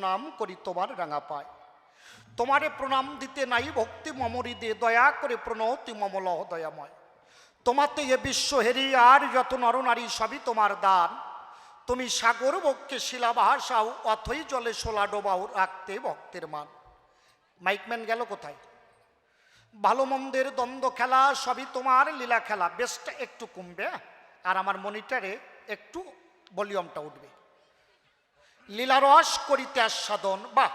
প্রণাম করি তোমার রাঙা পায়। তোমারে প্রণাম দিতে নাই ভক্তি মমরি দে, দয়া করে প্রণতি মমল দয়াময়। তোমাতে এ বিশ্ব হেরি আর যত নরনারী সবই তোমার দান। তুমি সাগর বক্ষে শিলা ভাসাও, অথই জলে শোলা ডোবাও, রাখতে ভক্তের মান। মাইকম্যান গেল কোথায়? ভালো মন্দের দ্বন্দ্ব খেলা সবই তোমার লীলা খেলা। বেশটা একটু কমবে আর আমার মনিটরে একটু ভলিউমটা উঠবে। লীলারস করিতে আস্বাদন, বাহ!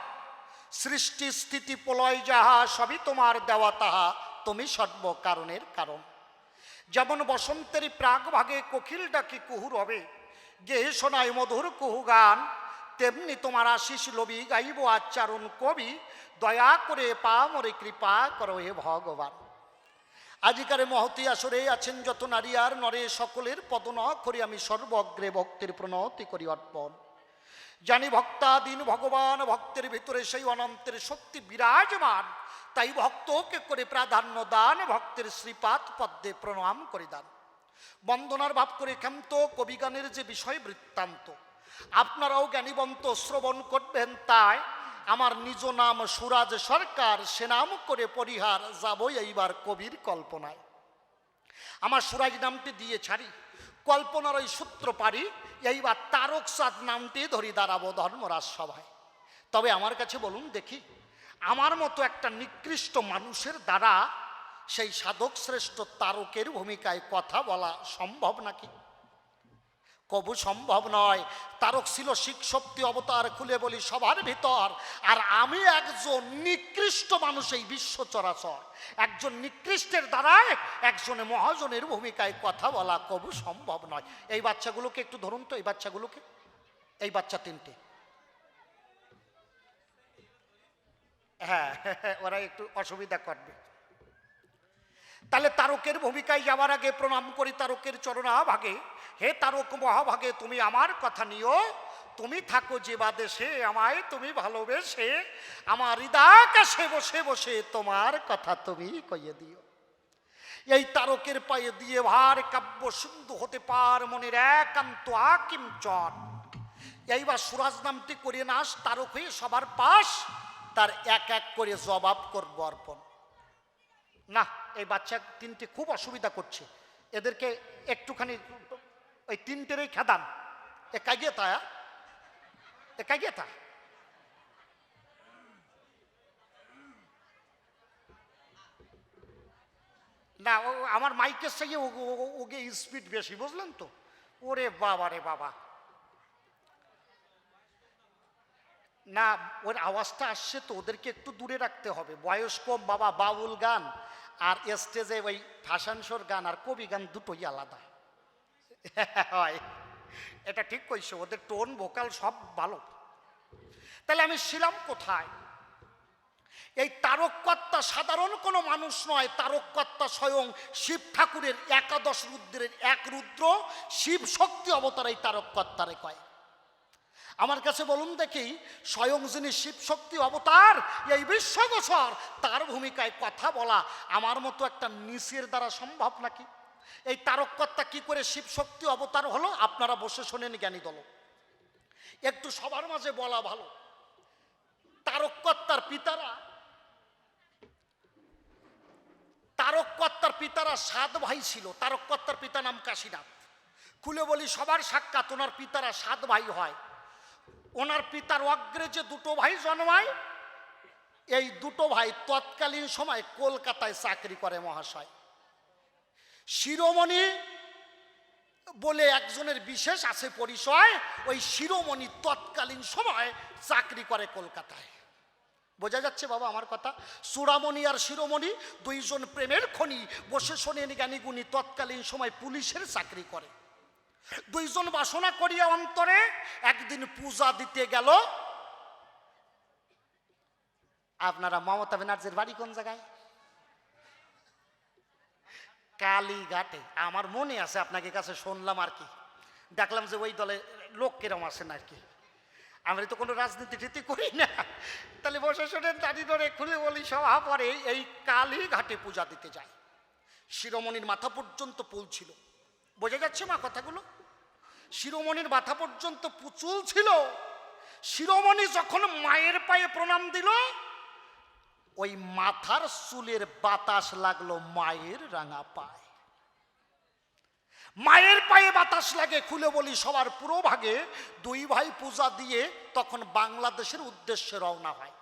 সৃষ্টি স্থিতি প্রলয় যাহা সবই তোমার দেওয়া তাহা, তুমি সর্ব কারণের কারণ। যেমন বসন্তের প্রাগ ভাগে কোকিল ডাকি কুহু রবে, গেহে শোনায় মধুর কুহু গান, তেমনি তোমার আশিস লবি গাইব আচ্চারণ কবি, দয়া করে পা মরে কৃপা করো হে ভগবান। আজিকারে মহতি আসরে আছেন যত নারী আর নরে, সকলের পদন করি আমি সর্বগ্রে ভক্তের প্রণতি করি অর্পণ। জানি ভক্তাধীন ভগবান ভক্তের ভিতরে সেই অনন্তের শক্তি বিরাজমান, তাই ভক্তকে করে প্রাধান্য দান, ভক্তের শ্রীপাদ পদ্মে প্রণাম করে দান। বন্দনার ভাব করে ক্ষান্ত কবিগানের যে বিষয় বৃত্তান্ত, আপনারাও জ্ঞানীবন্ত শ্রবণ করবেন। তাই আমার নিজ নাম সুরাজ সরকার, সে নাম করে পরিহার যাবই এইবার কবির কল্পনায়। আমার সুরাজ নামটি দিয়ে ছাড়ি, কল্পনার ওই সূত্র পারি, এইবার তারক চাঁদ নামটি ধরি দাঁড়াবো ধর্মরাজ সভায়। তবে আমার কাছে বলুন দেখি, আমার মতো একটা নিকৃষ্ট মানুষের দ্বারা সেই সাধক শ্রেষ্ঠ তারকের ভূমিকায় কথা বলা সম্ভব নাকি? কবু সম্ভব নয়। তারক ছিল শিখ শক্তি অবতার, খুলে বলি সবার ভিতর। আর আমি একজন নিকৃষ্ট মানুষ, এই বিশ্ব চরাচর একজন নিকৃষ্টের দ্বারায় একজনে মহাজনের ভূমিকায় কথা বলা কবু সম্ভব নয়। এই বাচ্চাগুলোকে একটু ধরুন তো, এই বাচ্চাগুলোকে, এই বাচ্চা তিনটে, হ্যাঁ ওরা একটু অসুবিধা করবে। তাহলে তারকের ভূমিকায় যাওয়ার আগে প্রণাম করি তারকের চরণাভাগে। হে তারক মহাভাগে, তুমি আমার কথা নিও, তুমি থাকো যে বা দেশে, আমায় তুমি ভালোবেসে, আমার হৃদয় কাছে বসে বসে তোমার কথা তুমি কইয়ে দিও। এই তারকের পায়ে দিয়ে ভার কাব্য সিন্ধু হতে পার মনের একান্ত আকিঞ্চন। এইবার সুরাজ নামটি করিয়ে নাস, তারক হয়ে সবার পাশ, তার এক এক করে জবাব করবো অর্পণ। না, এই বাচ্চা তিনটে খুব অসুবিধা করছে, এদেরকে একটুখানি ওই তিনটেরই খেদান। এ কাগিয়ে তা, এ কাগিয়ে তা, না ও আমার মাইকের সাথে ওকে স্পিড বেশি, বুঝলেন তো? ওরে বাবা রে বাবা, না ওর আওয়াজটা আসছে তো, ওদেরকে একটু দূরে রাখতে হবে। বয়স কম বাবা, বাউল গান আর স্টেজে ওই ভাষাংশর গান আর কবি গান দুটোই আলাদা হয়। এটা ঠিক কইছো, ওদের টোন ভোকাল সব ভালো। তাহলে আমি ছিলাম কোথায়? এই তারককর্তা সাধারণ কোনো মানুষ নয়, তারককর্তা স্বয়ং শিব ঠাকুরের একাদশ রুদ্রের এক রুদ্র, শিব শক্তি অবতার এই তারককর্তারে কয়। আমার কাছে বলুন দেখি, স্বয়ং যিনি শিব শক্তি অবতার এই বিশ্বগোচর, তার ভূমিকায় কথা বলা আমার মতো একটা নিচের দ্বারা সম্ভব নাকি? এই তারককর্তা কি করে শিব শক্তি অবতার হলো? আপনারা বসে শোনেন জ্ঞানী দল, একটু সবার মাঝে বলা ভালো। তারককর্তার পিতারা 7 ভাই ছিল। তারককর্তার পিতা নাম কাশীনাথ। খুলে বলি সবার সাক্ষাৎ, ওনার পিতারা 7 ভাই হয়। ওনার পিতার অগ্রে যে দুটো ভাই জন্মায়, এই দুটো ভাই তৎকালীন সময় কলকাতায় চাকরি করে মহাশয়। শিরোমণি বলে একজনের বিশেষ আছে পরিচয়, ওই শিরোমণি তৎকালীন সময় চাকরি করে কলকাতায়। বোঝা যাচ্ছে বাবা আমার কথা? চূড়ামণি আর শিরোমণি দুইজন প্রেমের খনি, বসে শোনেন জ্ঞানীগুণী, তৎকালীন সময় পুলিশের চাকরি করে। দুইজন বাসনা করিয়া অন্তরে একদিন পূজা দিতে গেল। আপনারা মমতা ব্যানার্জির বাড়ি কোন জায়গায়? কালীঘাটে। আমার মনে আছে, আপনাকে কাছে শুনলাম আর কি, দেখলাম যে ওই দলে লোক কিরম আসেন আর কি। আমরা তো কোনো রাজনীতি ঠিতি করি না। তাহলে বসে শোনেন, দাঁড়ি ধরে খুলে বলি সভা পরে এই কালীঘাটে পূজা দিতে যায়। শিরোমণির মাথা পর্যন্ত ফুল ছিল। বোঝা যাচ্ছে মা কথাগুলো? শিরোমণির মাথা পর্যন্ত চুল ছিল। শিরোমণি যখন মায়ের পায়ে প্রণাম দিল, ওই মাথার চুলের বাতাস লাগলো মায়ের রাঙা পায়ে। মায়ের পায়ে বাতাস লাগে, খুলে বলি সবার পুরো ভাগে দুই ভাই পূজা দিয়ে তখন বাংলাদেশের উদ্দেশ্যে রওনা হয়।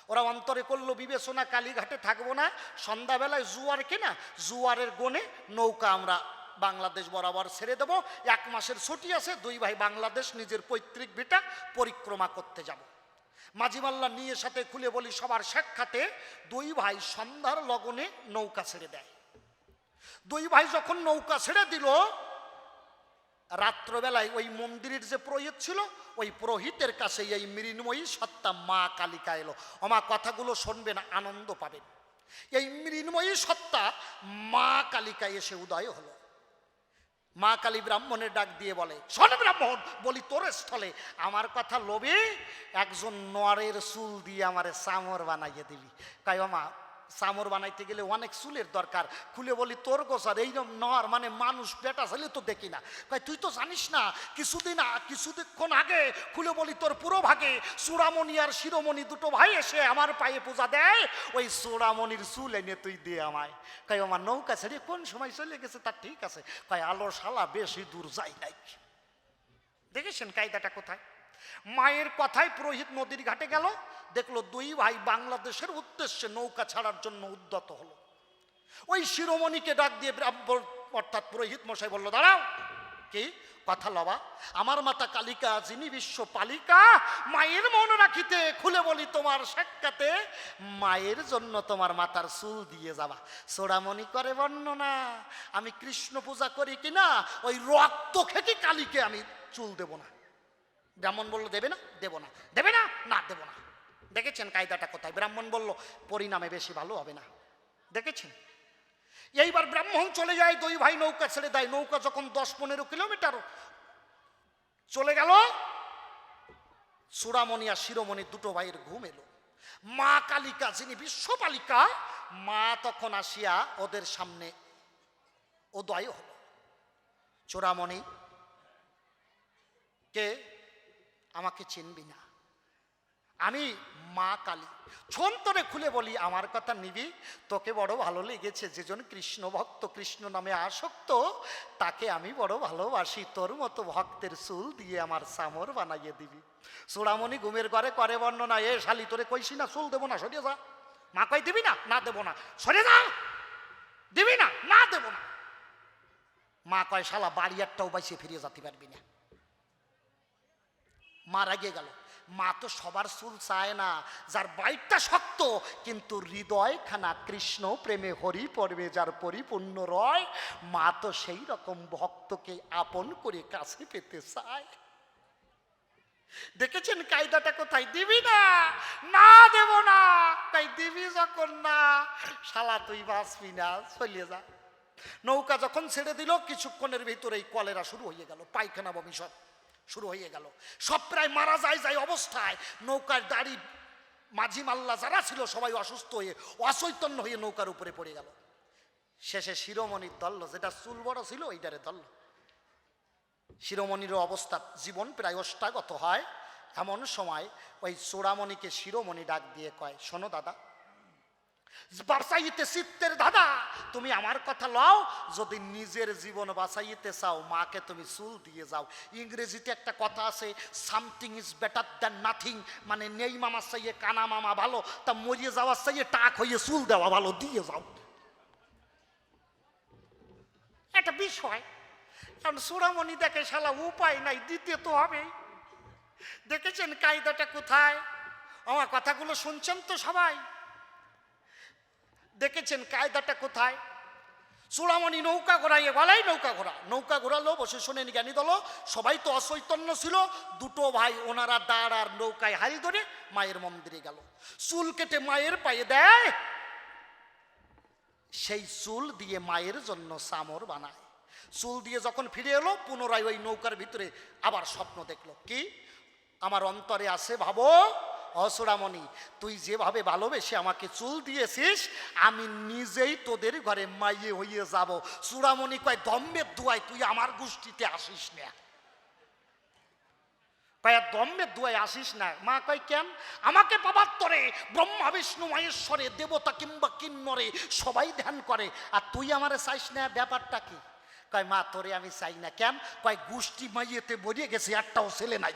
ওরা অন্তরে করলো বিবেচনা, কালীঘাটে থাকবো না, সন্ধ্যাবেলায় জুয়ার কিনা জুয়ারের গনে নৌকা আমরা বাংলাদেশ বরাবর ছেড়ে দেবো। 1 মাসের ছুটি আছে, দুই ভাই বাংলাদেশ নিজের পৈতৃক ভিটা পরিক্রমা করতে যাব। মাঝিমাল্লা নিয়ে সাথে খুলে বলি সবার সাক্ষাতে দুই ভাই সন্ধ্যার লগনে নৌকা ছেড়ে দেয়। দুই ভাই যখন নৌকা ছেড়ে দিল, রাত্রবেলায় ওই মন্দিরের যে পুরোহিত ছিল, ওই পুরোহিতের কাছে এই মৃন্ময়ী সত্তা মা কালিকা এলো। আমার কথাগুলো শুনবেন, আনন্দ পাবেন। এই মৃন্ময়ী সত্তা মা কালিকা এসে উদয় হলো। মা কালী ব্রাহ্মণের ডাক দিয়ে বলে, শোন ব্রাহ্মণ, বলি তোর স্থলে আমার কথা লোভে একজন নরের চুল দিয়ে আমারে চামর বানাইয়ে দিবি। কয় মা, চামর বানাইতে গেলে অনেক চুলের দরকার। খুলে বলি তোর গোসার এইরকম নর মানে মানুষ বেটা ছেলে তো দেখি না। কয় তুই তো জানিস না, কিছুক্ষণ আগে খুলে বলি তোর পুরো ভাগে চূড়ামণি আর শিরোমণি দুটো ভাই এসে আমার পায়ে পূজা দেয়, ওই চূড়ামণির চুল এনে তুই দে আমায়। কয় আমার নৌকা ছেড়ে কোন সময় চলে গেছে তার ঠিক আছে। কয় আলো শালা বেশি দূর যাই নাই। দেখেছেন কায়দাটা কোথায়? মায়ের কথায় পুরোহিত নদীর ঘাটে গেল, দেখলো দুই ভাই বাংলাদেশের উদ্দেশ্যে নৌকা ছাড়ার জন্য উদ্যত হলো। ওই শিরোমণিকে ডাক দিয়ে ব্রাহ্মণ অর্থাৎ পুরোহিত মশাই বলল, দাঁড়াও, কি কথা লবা? আমার মাতা কালিকা যিনি বিশ্ব পালিকা, মায়ের মন রাখিতে খুলে বলি তোমার সাক্ষাতে মায়ের জন্য তোমার মাতার চুল দিয়ে যাবা। চূড়ামণি করে বর্ণনা, আমি কৃষ্ণ পূজা করি কিনা ওই রক্ত খেতে কালীকে আমি চুল দেব না। ব্রাহ্মণ বলল, দেবে না? দেব না। দেবে না? না দেব না। দেখেছেন কায়দাটা কোথায়? ব্রাহ্মণ বলল পরিণামে বেশি ভালো হবে না। দেখেছেন? এইবার ব্রাহ্মণ চলে যায়, দুই ভাই নৌকা ছেড়ে দেয়। নৌকা যখন 10-15 কিলোমিটার চলে গেল, চূড়ামণি আর শিরোমণি দুটো ভাইয়ের ঘুম এলো। মা কালিকা যিনি বিশ্বপালিকা, মা তখন আসিয়া ওদের সামনে উদয় হল। চূড়ামণি, কে? আমাকে চিনবি না, আমি মা কালী। ছন্তরে খুলে বলি আমার কথা নিবি? তোকে বড় ভালো লেগেছে, যেজন কৃষ্ণ ভক্ত, কৃষ্ণ নামে আসক্ত, তাকে আমি বড় ভালোবাসি। তোর মতো ভক্তের চুল দিয়ে আমার চামর বানাইয়ে দিবি। চূড়ামণি ঘুমের ঘরে করে বর্ণনা, এ শালি তোরে কইছি না চুল দেবো না, সরিয়ে যা। মা কই দিবি না? না দেবো না। সরে যা। দিবি না? না দেবো না। মা কয় শালা বাড়ি একটাও বাইসে ফিরিয়ে যেতে পারবি না। মা রাগিয়ে গেল। মা তো সবার চুল চায় না, যার বাইকটা শক্ত কিন্তু হৃদয় খানা কৃষ্ণ প্রেমে হরি পড়বে যার পরিপূর্ণ রয়, মা তো সেই রকম ভক্তকে আপন করে কাছে পেতে চায়। দেখেছেন কায়দাটা কোথায়? দিবি না? না দেব না। তাই দিবি যখন না, শালা তুই বাঁচবি না, চলে যা। নৌকা যখন ছেড়ে দিল, কিছুক্ষণের ভিতরেই কলেরা শুরু হয়ে গেল, পায়খানা বমি সব শুরু হয়ে গেল। সব প্রায় মারা যায় অবস্থায়। নৌকার দাড়ি মাঝি মাল্লা যারা ছিল সবাই অসুস্থ হয়ে অচৈতন্য হয়ে নৌকার উপরে পড়ে গেল। শেষে শিরোমণির দল্ল, যেটা চুল বড় ছিল ওইটারে দল্ল। শিরোমণির অবস্থা জীবন প্রায় অষ্টাগত হয়। এমন সময় ওই চূড়ামণিকে শিরোমণি ডাক দিয়ে কয়, শোনো দাদা, বাঁচাইতে চিত্তের দাদা, তুমি আমার কথা লও, যদি নিজের জীবন বাঁচাইতে চাও মাকে তুমি চুল দিয়ে যাও। ইংরেজিতে একটা কথা আছে, something is better than nothing, মানে নেই মামার চাইয়ে কানা মামা ভালো, তা মরিয়ে যাওয়ার চাইয়ে টাক হয়ে চুল দেওয়া ভালো, দিয়ে যাও। একটা বিষয়। কারণ চূড়ামণি দেখে শালা উপায় নাই, দিতে তো হবে। দেখেছেন কায়দাটা কোথায়? আমার কথাগুলো শুনছেন তো সবাই? দেখেছেন কায়দাটা কোথায়? চূড়ামণি নৌকা ঘোরাইয়ে বলাই নৌকা ঘোরালো, বসে শোনেন জ্ঞানী দল, সবাই তো অচৈতন্য ছিল। দুটো ভাই ওনারা দাঁড় আর নৌকায় হাল ধরে মায়ের মন্দিরে গেল। চুল কেটে মায়ের পায়ে দেয়, সেই চুল দিয়ে মায়ের জন্য চামর বানায়। চুল দিয়ে যখন ফিরে এলো, পুনরায় ওই নৌকার ভিতরে আবার স্বপ্ন দেখলো। কি? আমার অন্তরে আছে ভাবো, চূড়ামণি, তুই যেভাবে ভালোবেসে আমাকে চুল দিয়েছিস, আমি নিজেই তোদের ঘরে মাইয়ে হইয়ে যাব। চূড়ামণি কয়, দম্বের দুয়ায় তুই আমার গোষ্ঠীতে আসিস না। কয় দমে দুয়ায় আসিস না। মা কয় কেন? আমাকে পাবার তরে ব্রহ্মা বিষ্ণু মহেশ্বরে দেবতা কিংবা কিন্নরে সবাই ধ্যান করে, আর তুই আমারে চাইস না, ব্যাপারটা কি? কয় মা তোরে আমি চাই না। কেন? কয় গোষ্ঠী মাইয়েতে মরিয়ে গেছে, একটাও ছেলে নাই।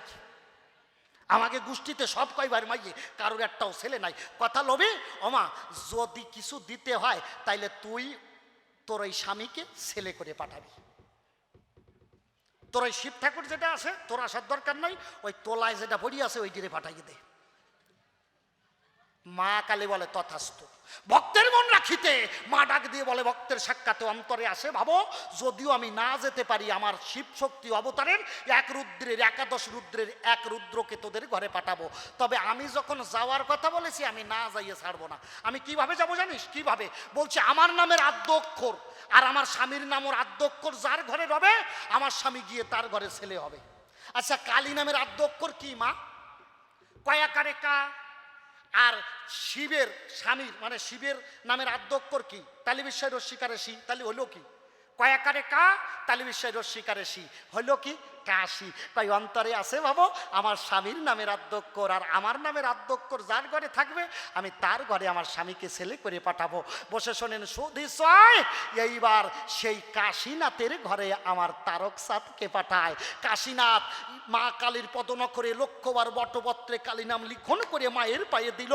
আমাকে গোষ্ঠীতে সব কয়বার মাইয়ে, কারোর একটাও ছেলে নাই। কথা লোভে ওমা যদি কিছু দিতে হয় তাইলে তুই তোর ওই স্বামীকে ছেলে করে পাঠাবি। তোর ওই শিব ঠাকুর যেটা আছে তোর আসার দরকার নাই, ওই তোলায় যেটা পড়ি আছে ওই দিকে পাঠাইয়ে দে। মা কালী বলে তথাস্তু। ভক্তের মন রাখিতে মা ডাক দিয়ে বলে ভক্তের সাক্ষাতে অন্তরে আসে ভাবো, যদিও আমি না যেতে পারি, আমার শিব শক্তি অবতারের এক রুদ্রের একাদশ রুদ্রের এক রুদ্রকে তোদের ঘরে পাঠাবো। তবে আমি যখন যাওয়ার কথা বলেছি আমি না যাইয়ে ছাড়বো না। আমি কিভাবে যাবো জানিস? কিভাবে বলছে, আমার নামের আদ্য অক্ষর আর আমার স্বামীর নামের আদ্য অক্ষর যার ঘরে রবে আমার স্বামী গিয়ে তার ঘরে ছেলে হবে। আচ্ছা কালী নামের আদ্য অক্ষর কি মা? কয়াকারে কা। আর শিবের স্বামীর মানে শিবের নামের আদ্য অক্ষর কি? তালি বিস্ময় রস্বীকারে শি, তালি হলো কি? কয়াকারে কা, তালি বিস্ময় রস্বীকারে শি, হলো কি? কাশি। কয় অন্তরে আছে ভাবো আমার স্বামীর নামের আদ্য অক্ষর আর আমার নামের আদ্য অক্ষর যার ঘরে থাকবে আমি তার ঘরে আমার স্বামীকে ছেলে করে পাঠাবো। বসে শোনেন সুধিশয়, এইবার সেই কাশীনাথের ঘরে আমার তারক সাথকে পাঠায়। কাশীনাথ মা কালীর পদনখরে লক্ষ্যবার বটপত্রে কালী নাম লিখন করে মায়ের পায়ে দিল।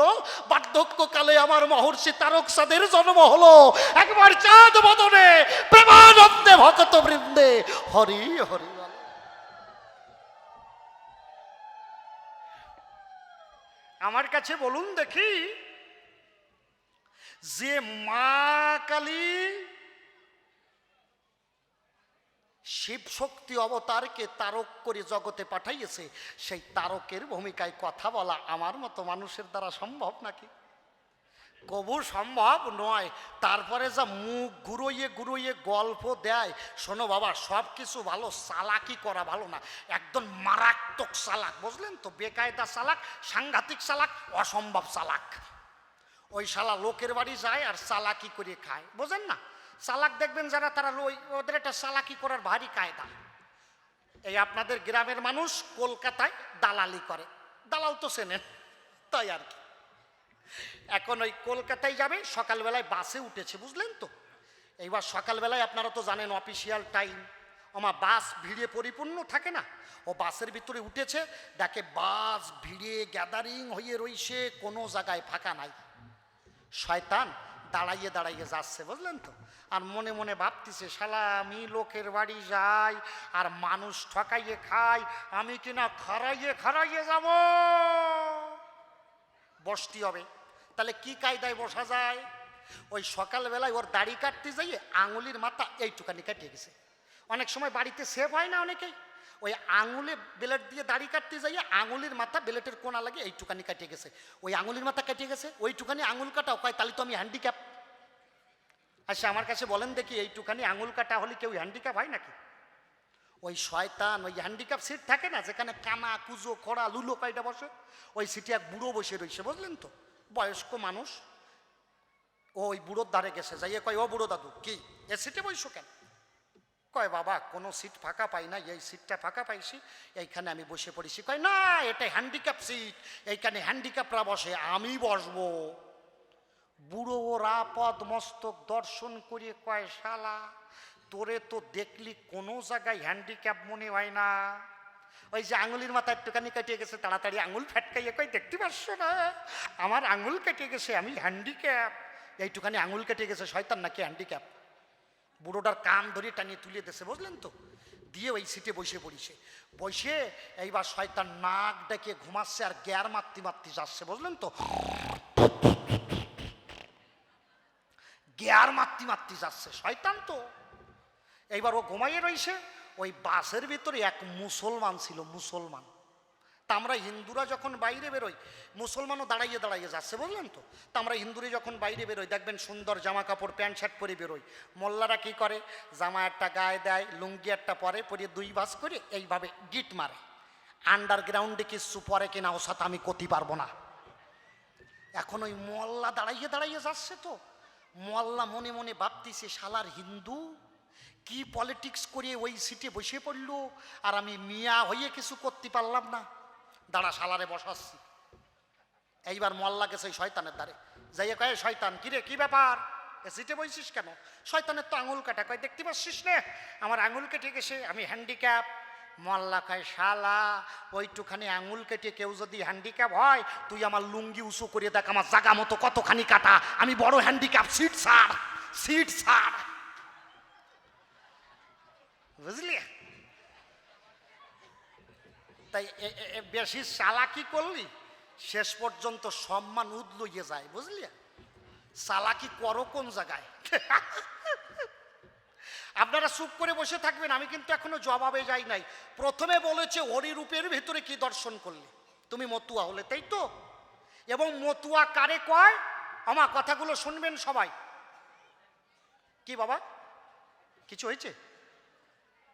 বার্ধক্যকালে আমার মহর্ষি তারক সাদের জন্ম হলো। একবার চাঁদ বদনে প্রেমানন্দে ভক্ত বৃন্দে হরি হরি। আমার কাছে বলুন দেখি, যে মা কালী শিব শক্তি অবতারকে তারক করে জগতে পাঠাইয়েছে, সেই তারকের ভূমিকায় কথা বলা আমার মতো মানুষের দ্বারা সম্ভব নাকি? কবু সম্ভব নয়। তারপরে যা মুখ ঘুরোইয়ে ঘুরোইয়ে গল্প দেয়, শোনো বাবা সব কিছু ভালো, চালাকি করা ভালো না। একদম মারাত্মক চালাক, বুঝলেন তো? বেকায়দা চালাক, সাংঘাতিক চালাক, অসম্ভব চালাক। ওই শালা লোকের বাড়ি যায় আর চালাকি করে খায়, বোঝেন না? চালাক দেখবেন যারা, তারা ওদের একটা চালাকি করার ভারী কায়দা। এই আপনাদের গ্রামের মানুষ কলকাতায় দালালি করে, দালাল তো চেনেন, তাই আর কি। এখন ওই কলকাতায় যাবে, সকালবেলায় বাসে উঠেছে, বুঝলেন তো? এইবার সকালবেলায় আপনারা তো জানেন অফিসিয়াল টাইম, আমার বাস ভিড়ে পরিপূর্ণ থাকে না। ও বাসের ভিতরে উঠেছে, দেখে বাস ভিড়ে গ্যাদারিং হয়ে রইছে, কোনো জায়গায় ফাঁকা নাই। শয়তান দাঁড়াইয়ে দাঁড়াইয়ে যাচ্ছে, বুঝলেন তো? আর মনে মনে ভাবতেছে, শালা আমি লোকের বাড়ি যাই আর মানুষ ঠকাইয়ে খাই, আমি কিনা খারাইয়ে খারাইয়ে যাব। বসতে হবে, তাহলে কি কায়দায় বসা যায়? ওই সকালবেলায় ওর দাড়ি কাটতে যাইয়ে আঙুলির মাথা এইটুকানি কাটিয়ে গেছে। অনেক সময় বাড়িতে সেভ হয় না অনেকেই, ওই আঙুলে বেলেট দিয়ে দাড়ি কাটতে যাইয়ে আঙুলির মাথা বেলেটের কোনা লাগে এইটুকানি কাটিয়ে গেছে। ওই আঙুলির মাথা কাটিয়ে গেছে, ওইটুকানি আঙুল কাটাও, কয় তাহলে তো আমি হ্যান্ডিক্যাপ। আচ্ছা আমার কাছে বলেন দেখি, এইটুকানি আঙুল কাটা হলে কেউ হ্যান্ডিক্যাপ হয় নাকি? ওই শয়তান ওই হ্যান্ডিক্যাপ সিট থাকে না, যেখানে কানা কুজো খড়া লুলো কয়টা বসে, ওই সিটে এক বুড়ো বসে রয়েছে, বুঝলেন তো? বয়স্ক মানুষ। ওই বুড়োর ধারে গেছে, যাইয়ে কয় ও বুড়ো দাদু কি এ সিটে বসছো কেন? কয় বাবা কোনো সিট ফাঁকা পাই না, এই সিটটা ফাঁকা পাইছি, এইখানে আমি বসে পড়েছি। কয় না এটা হ্যান্ডিক্যাপ সিট, এইখানে হ্যান্ডিক্যাপরা বসে, আমি বসবো। বুড়ো ওরা পদ মস্তক দর্শন করে কয় শালা তোরে তো দেখলি কোনো জায়গায় হ্যান্ডিক্যাপ মনে হয় না। ওই যে আঙুলির মাথা একটুখানি কেটে গেছে, তাড়াতাড়ি আঙুল ফ্যাটকাইয়ে কয় দেখতে পাচ্ছ না আমার আঙুল কেটে গেছে, আমি হ্যান্ডিক্যাপ। এইটুখানি আঙুল কেটে গেছে, শয়তান নাকি হ্যান্ডিক্যাপ? বুড়োটার কান ধরে টানিয়ে তুলে দিয়েছে, বুঝলেন তো? দিয়ে ওই সিটে বসে পড়িছে। বসে এইবার শয়তান নাক ডেকে ঘুমাচ্ছে আর গ্যার মারতে মারতে যাচ্ছে, বুঝলেন তো? গ্যার মারতে মারতে যাচ্ছে শয়তান তো। এইবার ও ঘুমাইয়ে রয়েছে। ওই বাসের ভিতরে এক মুসলমান ছিল, মুসলমান। তা আমরা হিন্দুরা যখন বাইরে বেরোই, মুসলমানও দাঁড়াইয়ে দাঁড়াইয়ে যাচ্ছে, বুঝলেন তো? তা আমরা হিন্দুরা যখন বাইরে বেরোই দেখবেন সুন্দর জামা কাপড় প্যান্ট শার্ট পরে বেরোই। মোল্লারা কি করে, জামা একটা গায়ে দেয়, লুঙ্গি একটা পরে, পরে দুই ভাঁজ করে এইভাবে গিট মারে। আন্ডারগ্রাউন্ডে কিছু পরে কিনা ও সাথে আমি করতে পারবো না। এখন ওই মোল্লা দাঁড়াইয়ে দাঁড়াইয়ে যাচ্ছে তো, মোল্লা মনে মনে ভাবতেছে শালার হিন্দু কি পলিটিক্স করে ওই সিটে বসে পড়লো আর আমি মিয়া হয়ে কিছু করতে পারলাম না। দাঁড়া শালারে বসাচ্ছি। এইবার মল্লা গেছে শয়তানের দ্বারে, যাইয়ে কয়ে শয়তান কিরে কি ব্যাপার, সিটে বইছিস কেন? শয়তানের তো আঙুল কাটা। কয় দেখতে পাচ্ছিস না আমার আঙুল কেটে গেছে, আমি হ্যান্ডিক্যাপ। মল্লা কয় শালা ওইটুখানি আঙুল কেটে কেউ যদি হ্যান্ডিক্যাপ হয়, তুই আমার লুঙ্গি উঁচু করে দেখ আমার জাগা মতো কতখানি কাটা, আমি বড় হ্যান্ডিক্যাপ, সিট ছাড় সিট ছাড়। বুঝলি? তাই বেশি চালাকি করলি শেষ পর্যন্ত সম্মান উদলইয়ে যায়। বুঝলি? চালাকি করো কোন জায়গায়? আপনারা চুপ করে বসে থাকবেন, আমি কিন্তু এখনো জবাবে যাই নাই। প্রথমে বলেছে হরিরূপের ভেতরে কি দর্শন করলে? তুমি মতুয়া হলে, তাই তো? এবং মতুয়া কারে কয়? আমার কথাগুলো শুনবেন সবাই। কি বাবা কিছু হয়েছে?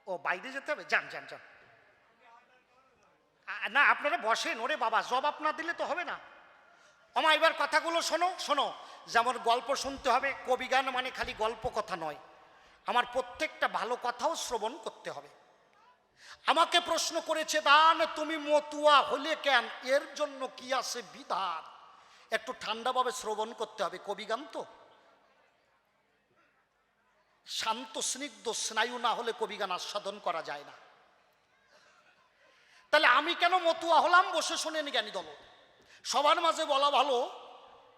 ও বাইরে যেতে হবে, যান যান যান। না আপনারা বসেন, ওরে বাবা জবাব না দিলে তো হবে না। আমা এবার কথাগুলো শোনো শোনো। যেমন গল্প শুনতে হবে, কবি গান মানে খালি গল্প কথা নয়, আমার প্রত্যেকটা ভালো কথাও শ্রবণ করতে হবে। আমাকে প্রশ্ন করেছে দান তুমি মতুয়া হলে কেন, এর জন্য কি আছে বিধান, একটু ঠান্ডাভাবে শ্রবণ করতে হবে। কবি গান তো শান্ত স্নিগ্ধ স্নায়ু না হলে কবি গান আস্বাদন করা যায় না। তাহলে আমি কেন মতুয়া হলাম? বসে শোনেন জ্ঞানী দল। সবার মাঝে বলা ভালো,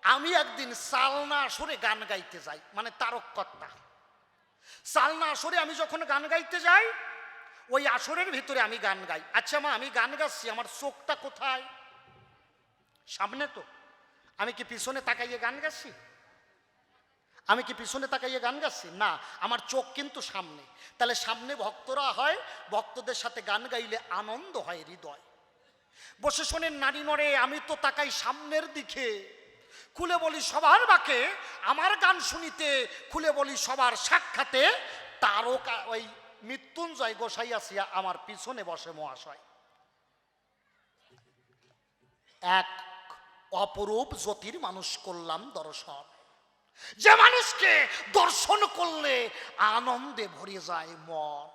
আমি একদিন চালনা আসরে গান গাইতে যাই, মানে তারক কর্তা। চালনা আসরে আমি যখন গান গাইতে যাই, ওই আসরের ভিতরে আমি গান গাই। আচ্ছা মা আমি গান গাচ্ছি, আমার চোখটা কোথায়? সামনে তো। আমি কি পিছনে তাকাইয়ে গান গাচ্ছি? আমি কি পিছনে তাকাইয়ে গান গাচ্ছি? না, আমার চোখ কিন্তু সামনে। তাহলে সামনে ভক্তরা হয়, ভক্তদের সাথে গান গাইলে আনন্দ হয় হৃদয়। বসে শোনেন নারী নরে, আমি তো তাকাই সামনের দিকে, খুলে বলি সবার বাকে আমার গান শুনিতে, খুলে বলি সবার সাক্ষাতে তারকা ওই মৃত্যুঞ্জয় গোসাই আসিয়া আমার পিছনে বসে মহাশয়। এক অপরূপ জ্যোতির মানুষ করলাম দর্শন, যে মানুষকে দর্শন করলে আনন্দে ভরে যায় মন।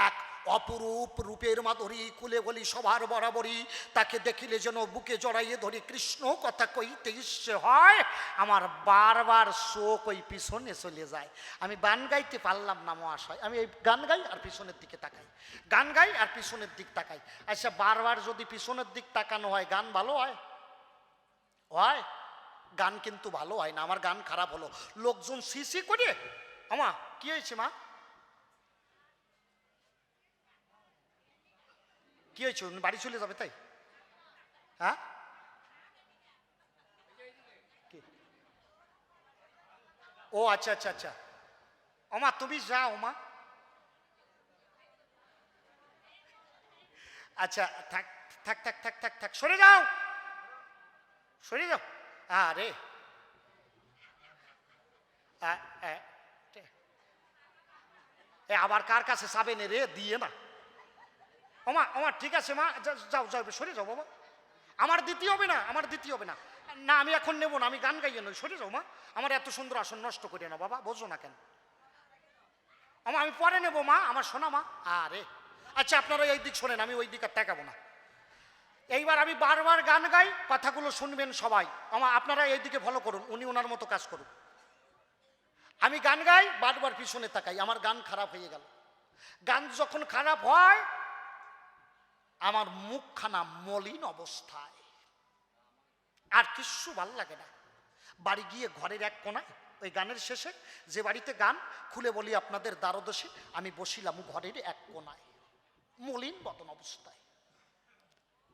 এক অপরূপ রূপের মাধুরী, কুলে বলি সবার বরাবরই, তাকে দেখিলে যেন বুকে জড়াইয়ে ধরে কৃষ্ণ কথা কইতে ইচ্ছে হয়। আমার বারবার চোখ ওই পিছনে চলে যায়, আমি গান গাইতে পারলাম না মহাশয়। আমি এই গান গাই আর পিছনের দিকে তাকাই, গান গাই আর পিছনের দিক তাকাই। আচ্ছা বারবার যদি পিছনের দিক তাকানো হয়, গান ভালো হয়? হয়? গান কিন্তু ভালো হয় না। আমার গান খারাপ হলো, লোকজন সিসি করে আমা কি হয়েছে মা, কি হয়েছে? বাড়ি চলে যাবে তাই? হ্যাঁ ও আচ্ছা আচ্ছা আচ্ছা। ওমা তুমি যাও মা। আচ্ছা থাক থাক থাক থাক থাক থাক, সরে যাও সরে যাও। আরে আবার কার কাছে যাবেন রে, দিয়ে না। ওমা ওমা ঠিক আছে মা, যাও যাও সরে যাও বাবা, আমার দিতে হবে না, আমার দিতে হবে না। না আমি এখন নেবো না, আমি গান গাইয়ে নই, সরে যাও মা। আমার এত সুন্দর আসন নষ্ট করিও না বাবা, বোঝো না কেন? আমা আমি পরে নেবো মা, আমার শোনা মা। আরে আচ্ছা আপনারা এই দিক শোনেন, আমি ওই দিক আর তাকাবো না। এইবার আমি বারবার গান গাই, কথাগুলো শুনবেন সবাই। আমা আপনারা এই দিকে ফলো করুন, উনি ওনার মতো কাজ করুন। আমি গান গাই, বারবার পিছনে তাকাই, আমার গান খারাপ হয়ে গেল। গান যখন খারাপ হয়, আমার মুখখানা মলিন অবস্থায়, আর কিচ্ছু ভাল লাগে না। বাড়ি গিয়ে ঘরের এক কোনায় ওই গানের শেষে, যে বাড়িতে গান খুলে বলি আপনাদের দ্বারদশে, আমি বসিলাম ঘরের এক কোনায় মলিন বদন অবস্থায়।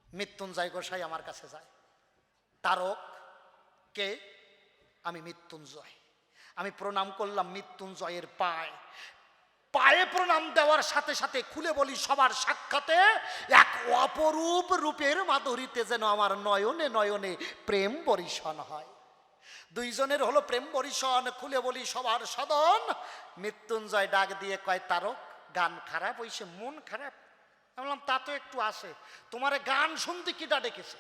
মৃত্যুঞ্জয় গোসাই আমার কাছে যায়, তারক কে? আমি মৃত্যুঞ্জয়। আমি প্রণাম করলাম মৃত্যুঞ্জয়ের পায়ে, পায়ে প্রণাম দেওয়ার সাথে সাথে খুলে বলি সবার সাক্ষাতে এক অপরূপ রূপের মাধুরীতে যেন আমার নয়নে নয়নে প্রেম বরিশন হয়। দুইজনের হলো প্রেম বরিশন, খুলে বলি সবার সদন। মৃত্যুঞ্জয় ডাক দিয়ে কয় তারক গান খারাপ হইছে, মন খারাপ? আমি বললাম তা তো একটু আসে, তোমার গান শুনতে কিটা ডেকেছে?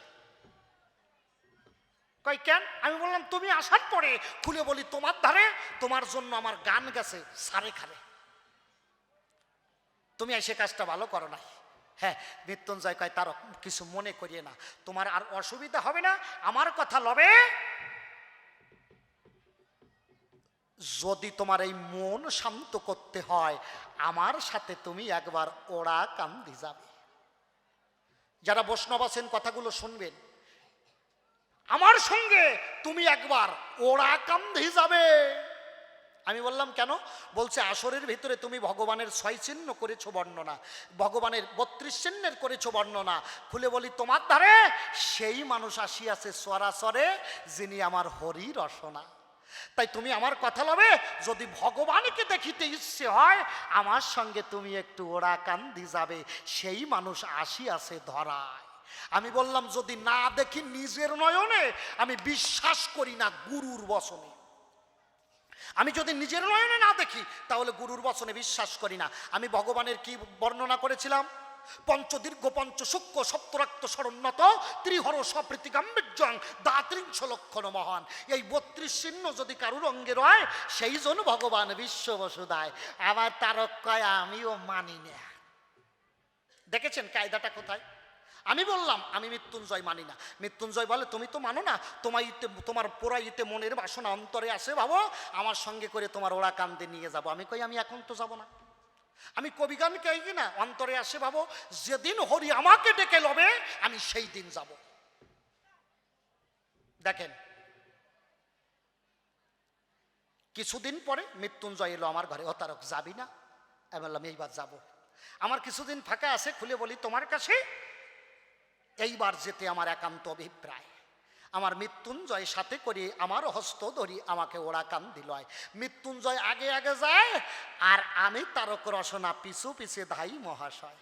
কই কেন? আমি বললাম তুমি আসার পরে খুলে বলি তোমার ধারে তোমার জন্য আমার গান গেছে সারে খারে, তুমি এসে কাজটা ভালো করো নাই। হ্যাঁ, মৃত্যুঞ্জয় কয় তার কিছু মনে করিয়ে না, তোমার আর অসুবিধা হবে না, আমার কথা লবে। যদি তোমার এই মন শান্ত করতে হয়, আমার সাথে তুমি একবার ওরা কান্দি যাবে। যারা বৈষ্ণব আছেন কথাগুলো শুনবেন, আমার সঙ্গে তুমি একবার ওরা কান্দি যাবে। আমি বললাম কেন? বলছে আসরের ভিতরে তুমি ভগবানের 6 চিহ্ন করেছো বর্ণনা, ভগবানের 32 চিহ্নের করেছো বর্ণনা। খুলে বলি তোমার ধারে সেই মানুষ আসিয়াছে সরাসরে, যিনি আমার হরি রসনা। তাই তুমি আমার কথা লবে, যদি ভগবানকে দেখিতে ইচ্ছে হয়, আমার সঙ্গে তুমি একটু ওরা কান্দি যাবে, সেই মানুষ আসিয়াছে ধরায়। আমি বললাম যদি না দেখি নিজের নয়নে, আমি বিশ্বাস করি না গুরুর বচনে। আমি যদি নিজের নয়নে না দেখি, তাহলে গুরুর বচনে বিশ্বাস করি না। আমি ভগবানের কি বর্ণনা করেছিলাম? পঞ্চদীর্ঘ পঞ্চ সূক্ষ্ম সপ্তরাক্ত শরণ্যত ত্রিহর সপ্রীতি গাম্ভীর্যং দাত্রিংশ লক্ষণ মহান। এই 32 চিহ্ন যদি কারুর অঙ্গে রয়, সেই জন্য ভগবান বিশ্ব বসুদায়। আবার তারক কয় আমিও মানি না। দেখেছেন কায়দাটা কোথায়? আমি বললাম আমি মৃত্যুঞ্জয় মানি না। মৃত্যুঞ্জয় বলে তুমি তো মানো না, তোমার পোড়াইতে মনের বাসনা অন্তরে আসে, ভাবো আমার সঙ্গে করে তোমার ওরা কান্দে নিয়ে যাব। আমি কই আমি এখন তো যাব না। আমি কবিগান কে না, অন্তরে আসে ভাবো, যেদিন হরি আমাকে ডেকে লবে আমি সেই দিন যাব। দেখেন কিছুদিন পরে মৃত্যুঞ্জয় এলো আমার ঘরে। ও তারক যাবি না? আমি বললাম এইবার যাব। আমার কিছুদিন ফাঁকা আছে, খুলে বলি তোমার কাছে এইবার যেতে আমার একান্ত অভিপ্রায়। আমার মৃত্যুঞ্জয় সাথে করে আমার হস্ত ধরি আমাকে ওরা কান্দি লয়। মৃত্যুঞ্জয় আগে আগে যায়, আর আমি তারক রসনা পিছু পিছে ধাই মহাশয়।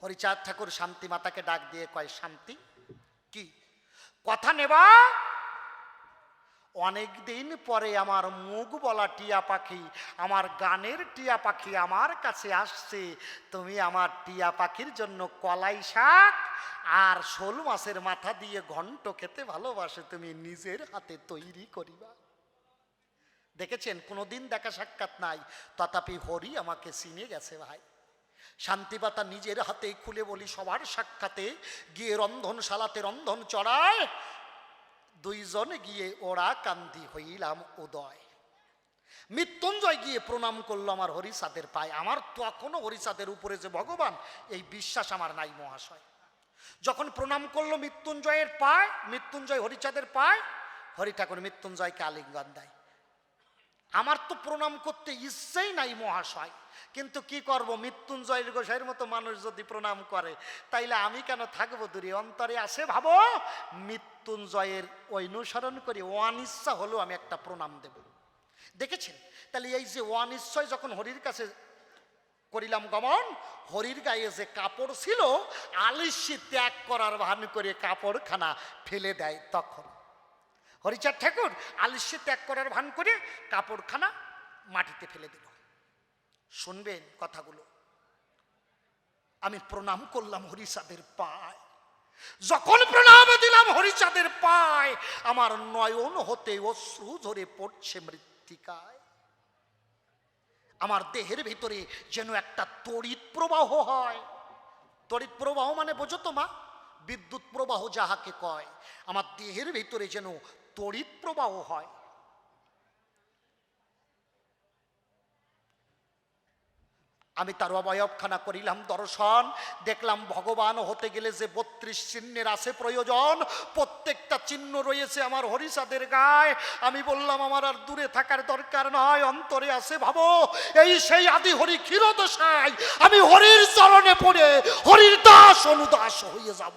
হরিচাঁদ ঠাকুর শান্তি মাতাকে ডাক দিয়ে কয় শান্তি কি কথা নেবা? অনেক দিন পরে আমার মুখ বলা টিয়া পাখি, আমার গানের টিয়া পাখি আমার কাছে আসছে। তুমি আমার টিয়া পাখির জন্য কলাই শাক আর শোল মাছের মাথা দিয়ে ঘন্ট খেতে ভালোবাসে, তুমি নিজের হাতে তৈরি করিবা। দেখেছেন কোনোদিন দেখা সাক্ষাৎ নাই, তথাপি হরি আমাকে চিনে গেছে ভাই। শান্তিপাতা নিজের হাতেই খুলে বলি সবার সাক্ষাতে গিয়ে রন্ধনশালাতে রন্ধন চড়ায়, দুইজনে গিয়ে ওরা কান্দি হইলাম উদয়। মৃত্যুঞ্জয় গিয়ে প্রণাম করলো আমার হরিচাঁদের পায়। আমার তখনও হরিচাঁদের উপরে যে ভগবান, এই বিশ্বাস আমার নাই মহাশয়। যখন প্রণাম করলো মৃত্যুঞ্জয়ের পায়, মৃত্যুঞ্জয় হরিচাঁদের পায়, হরি ঠাকুর মৃত্যুঞ্জয়কে আলিঙ্গন দেয়। আমার তো প্রণাম করতে ইচ্ছেই নাই মহাশয়, কিন্তু কি করব, মৃত্যুঞ্জয়ের গোসাইয়ের মতো মানুষ যদি প্রণাম করে, তাইলে আমি কেন থাকবো দূরে? অন্তরে আসে ভাবো মৃত্যুঞ্জয়ের অনুসরণ করে অনিচ্ছা হলেও আমি একটা প্রণাম দেব। দেখেছেন? তাহলে এই যে অনিশ্চয় যখন হরির কাছে করিলাম গমন, হরির গায়ে যে কাপড় ছিল আলিস্যি ত্যাগ করার ভান করে কাপড়খানা ফেলে দেয়। তখন হরিচাঁদ ঠাকুর আলিস্যি ত্যাগ করার ভান করে কাপড়খানা মাটিতে ফেলে দিল। শুনবেন কথাগুলো। আমি প্রণাম করলাম হরিচাঁদের পায়। যখন প্রণাম দিলাম হরিচাঁদের পায়, আমার নয়ন হতে অশ্রু ঝরে পড়ছে মৃত্তিকায়। আমার দেহের ভিতরে যেন একটা তড়িৎ প্রবাহ হয়। তড়িৎ প্রবাহ মানে বোঝো তো মা? বিদ্যুৎ প্রবাহ যাহাকে কয়। আমার দেহের ভিতরে যেন তড়িৎ প্রবাহ হয়। আমি তার অবয়বখানা করিলাম দর্শন, দেখলাম ভগবান হতে গেলে যে 32 চিহ্নের আছে প্রয়োজন, প্রত্যেকটা চিহ্ন রয়েছে আমার হরিচাঁদের গায়ে। আমি বললাম আমার আর দূরে থাকার দরকার নয়, অন্তরে আছে ভাবো এই সেই আদি হরি ক্ষীরদশাই, আমি হরির চরণে পড়ে হরির দাস অনুদাস হয়ে যাব।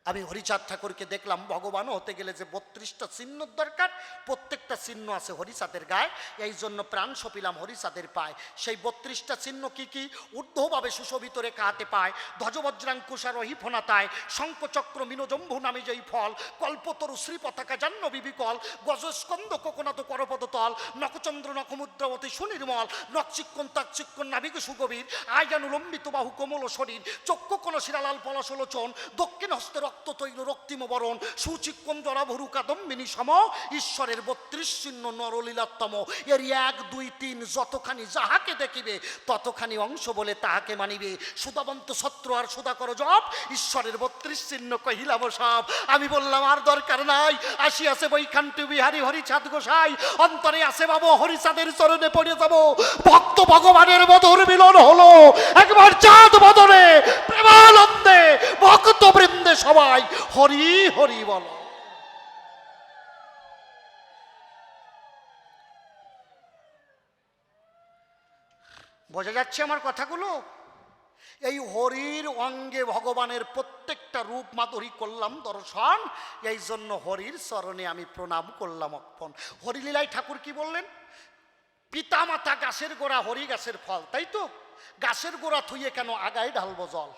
আমি হরিচাঁদ ঠাকুরকে দেখলাম ভগবান হতে গেলে যে 32টা চিহ্নর দরকার, প্রত্যেকটা চিহ্ন আছে হরিচাঁদের গায়ে। এই জন্য প্রাণ সপিলাম হরিচাঁদের পায়। সেই 32টা চিহ্ন কি কি? ঊর্ধ্বভাবে সুশোভিত রেখা হাতে পায়, ধ্বজবজ্রাঙ্কুশারোহী ফোনাতায়, শঙ্খচক্র মিনজম্ভু নামে যেই ফল, কল্পতরু শ্রী পতাকা জাহ্নবী বিকল, গজস্কন্দ কোকনাত করপদতল, নখচন্দ্র নখমুদ্রাবতী সুনির্মল, নকচিক্কন তাকচিক্কন নাভিক সুগভীর, আয়জানুলম্বিত বাহু কোমল শরীর, চক্ষু কোন শিরালাল পলাশলোচন, দক্ষিণ হস্তের রক্ত তৈল রক্তিম বরণ সুচিক্কম জরাভরু কাদম্বিনী সম ঈশ্বরের 32 চিহ্ন নরলীলাত্তম এর 1 2 3 যতখানি যাহাকে দেখিবে ততখানি অংশ বলে তাহাকে মানিবে সুদাবন্ত ছত্র আর সুদাকর জপ ঈশ্বরের 32 চিহ্ন কহিলাম সব। আমি বললাম আর দরকার নাই, আসিয়াছে বৈকান্তি বিহারী হরিচাঁদ গোসাই, অন্তরে আছে বাবু হরিচাঁদের চরণে পড়ে যাব। ভক্ত ভগবানের মধুর মিলন হলো একবার চাঁদ বদনে প্রেমানন্দে ভক্ত বৃন্দে সবাই হরি হরি বলো। বোঝা যাচ্ছে আমার কথাগুলো? এই হরির অঙ্গে ভগবানের প্রত্যেকটা রূপ মাধুরী করলাম দর্শন, এই জন্য হরির চরণে আমি প্রণাম করলাম অর্পণ। হরিলীলায় ঠাকুর কি বললেন? পিতা মাতা গাছের গোড়া, হরি গাছের ফল, তাই তো? গাছের গোড়া থুইয়ে কেন আগায় ঢালবো জল?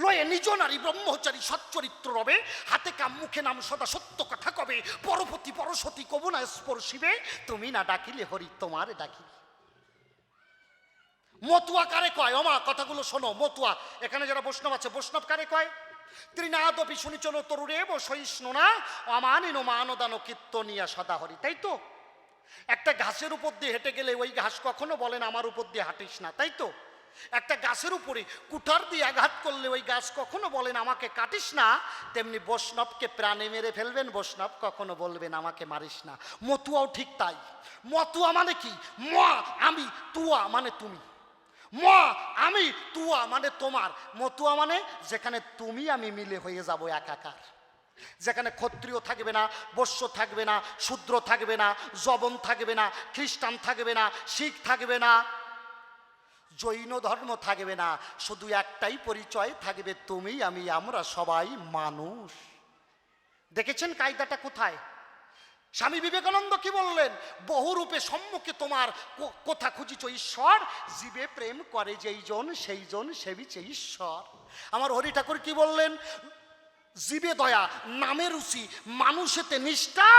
লয়ে নিজ নারী ব্রহ্মচারী সচ্চরিত্র রবে, হাতে কাম মুখে নাম সদা সত্য কথা কবে, পরপতি পরশতী কবু না স্পর্শিবে, তুমি না ডাকিলে হরি তোমার ডাকি। মতুয়া কারে কয়? ওমা কথাগুলো শোনো। মতুয়া, এখানে যারা বৈষ্ণব আছে, বৈষ্ণব কারে কয়? ত্রিনাদপি শুনিচন তরুরেব সহিষ্ণু না অমানিন মানদান কীর্তনিয়া সদা হরি, তাই তো? একটা ঘাসের উপর দিয়ে হেঁটে গেলে ওই ঘাস কখনো বলেন আমার উপর দিয়ে হাঁটিস না, তাই তো? একটা গাছের উপরে কুঠার দিয়ে আঘাত করলে ওই গাছ কখনো বলেন আমাকে কাটিস না, তেমনি বৈষ্ণবকে প্রাণে মেরে ফেলবেন, বৈষ্ণব কখনো বলবেন আমাকে মারিস না। মতুয়াও ঠিক তাই। মতুয়া মানে কি? মা আমি, তুয়া মানে তুমি। মা আমি, তুয়া মানে তোমার। মতুয়া মানে যেখানে তুমি আমি মিলে হয়ে যাব একাকার, যেখানে ক্ষত্রিয় থাকবে না, বৈশ্য থাকবে না, শূদ্র থাকবে না, জবন থাকবে না, খ্রিস্টান থাকবে না, শিখ থাকবে না, জৈন ধর্ম থাকবে না, শুধু একটাই পরিচয় থাকবে, তুমি আমি, আমরা সবাই মানুষ। দেখেছেন কায়দাটা কোথায়? স্বামী বিবেকানন্দ কি বললেন? বহুরূপে সম্মুখে তোমার কোথা খুঁজিছ ঈশ্বর, জীবে প্রেম করে যেই জন সেই জন সেবিছে ঈশ্বর। আমার হরি ঠাকুর কি বললেন? জীবে দয়া, নামে রুচি, মানুষেতে নিষ্ঠা,